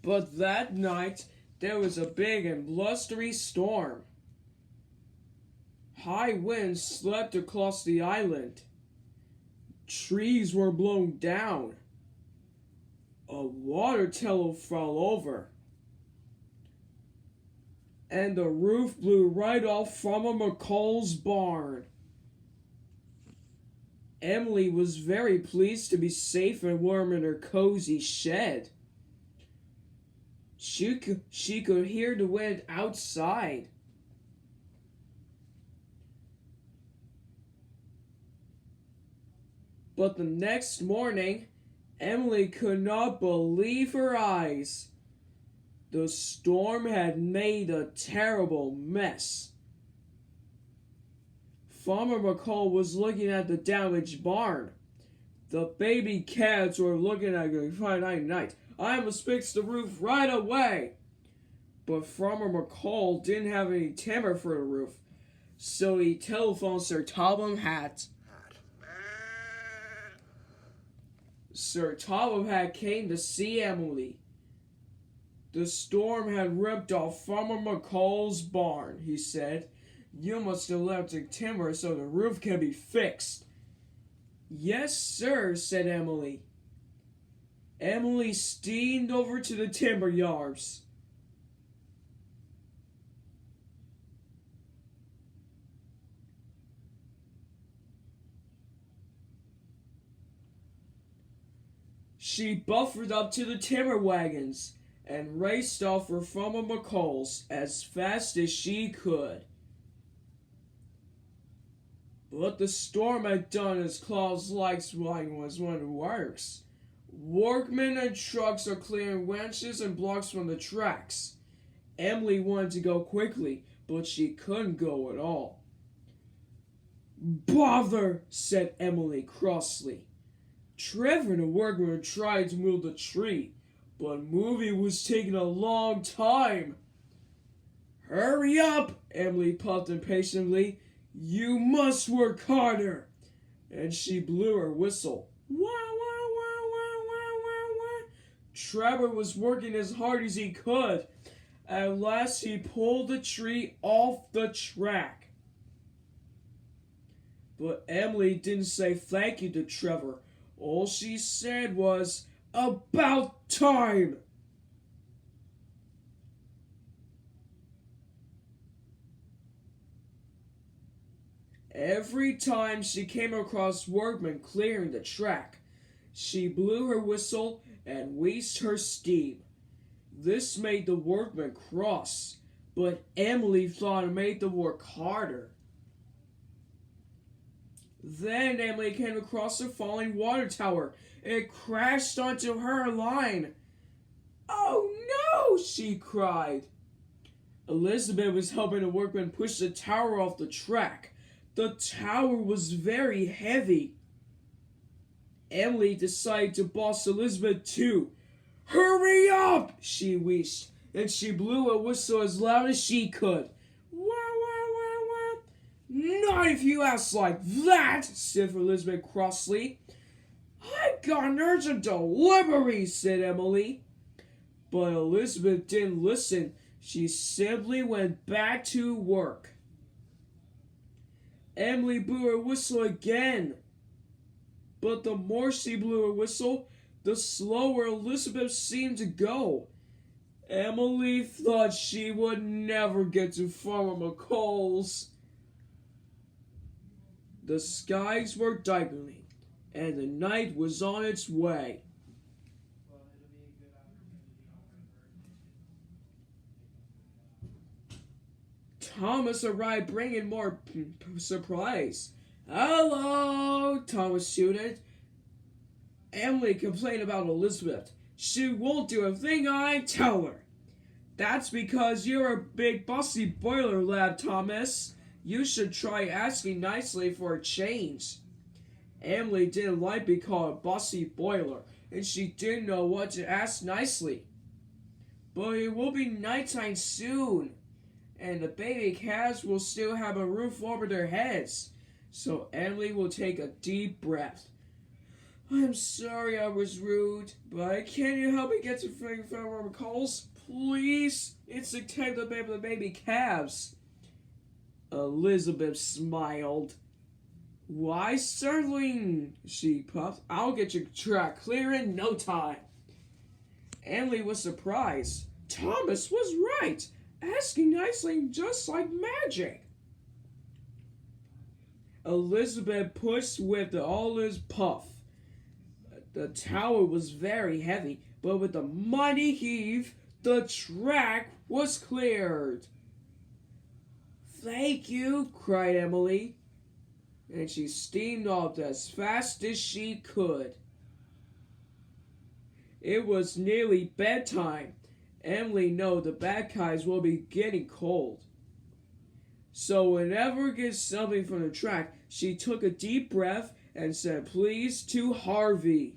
But that night, there was a big and blustery storm. High winds swept across the island. Trees were blown down. A water tower fell over. And the roof blew right off Farmer McCall's barn. Emily was very pleased to be safe and warm in her cozy shed. She could hear the wind outside. But the next morning, Emily could not believe her eyes. The storm had made a terrible mess. Farmer McCall was looking at the damaged barn. The baby cats were looking at the fine night. I must fix the roof right away. But Farmer McCall didn't have any timber for the roof, so he telephoned Sir Topham Hatt. Sir Topham Hatt came to see Emily. The storm had ripped off Farmer McCall's barn, he said. You must elect the timber so the roof can be fixed. Yes, sir, said Emily. Emily steamed over to the timber yards. She buffered up to the timber wagons and raced off for Farmer McCall's as fast as she could. But the storm had done as Claus likes was when it works. Workmen and trucks are clearing winches and blocks from the tracks. Emily wanted to go quickly, but she couldn't go at all. Bother, said Emily crossly. Trevor and the workmen tried to move the tree, but moving was taking a long time. Hurry up, Emily puffed impatiently. You must work harder. And she blew her whistle. Wah, wah, wah, wah, wah, wah, wah. Trevor was working as hard as he could. At last he pulled the tree off the track. But Emily didn't say thank you to Trevor. All she said was, about time! Every time she came across workmen clearing the track, she blew her whistle and wheezed her steam. This made the workmen cross, but Emily thought it made them work harder. Then Emily came across a falling water tower. It crashed onto her line. Oh no, she cried. Elizabeth was helping the workmen push the tower off the track. The tower was very heavy. Emily decided to boss Elizabeth too. Hurry up, she wheezed, and she blew a whistle as loud as she could. Wah, wah, wah, wah. Not if you ask like that, said Elizabeth crossly. I've got an urgent delivery, said Emily. But Elizabeth didn't listen. She simply went back to work. Emily blew her whistle again. But the more she blew her whistle, the slower Elizabeth seemed to go. Emily thought she would never get to Farmer McCall's. The skies were darkening, and the night was on its way. Thomas arrived bringing more surprise. Hello, Thomas shouted. Emily complained about Elizabeth. She won't do a thing I tell her. That's because you're a big bossy boiler lad, Thomas. You should try asking nicely for a change. Emily didn't like being called a bossy boiler, and she didn't know what to ask nicely. But it will be nighttime soon, and the baby cats will still have a roof over their heads. So Emily will take a deep breath. I'm sorry I was rude, but can you help me get to Farmer McCall's? Please? It's the time to the baby calves. Elizabeth smiled. Why, certainly, she puffed. I'll get your track clear in no time. Emily was surprised. Thomas was right. Asking nicely just like magic. Elizabeth pushed with all his puff. The tower was very heavy, but with a mighty heave, the track was cleared. Thank you, cried Emily, and she steamed off as fast as she could. It was nearly bedtime. Emily knew the bad guys will be getting cold. So whenever it gets something from the track, she took a deep breath and said please to Harvey.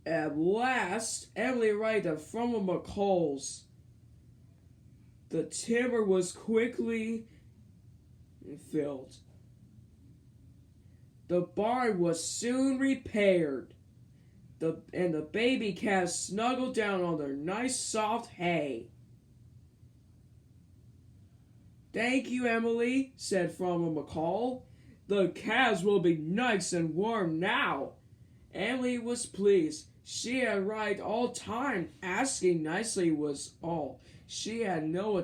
At last, Emily arrived at Farmer McCall's. The timber was quickly filled. The barn was soon repaired. And the baby calves snuggled down on their nice soft hay. Thank you, Emily, said Farmer McCall. The calves will be nice and warm now. Emily was pleased. She had arrived all time. Asking nicely was all. She had no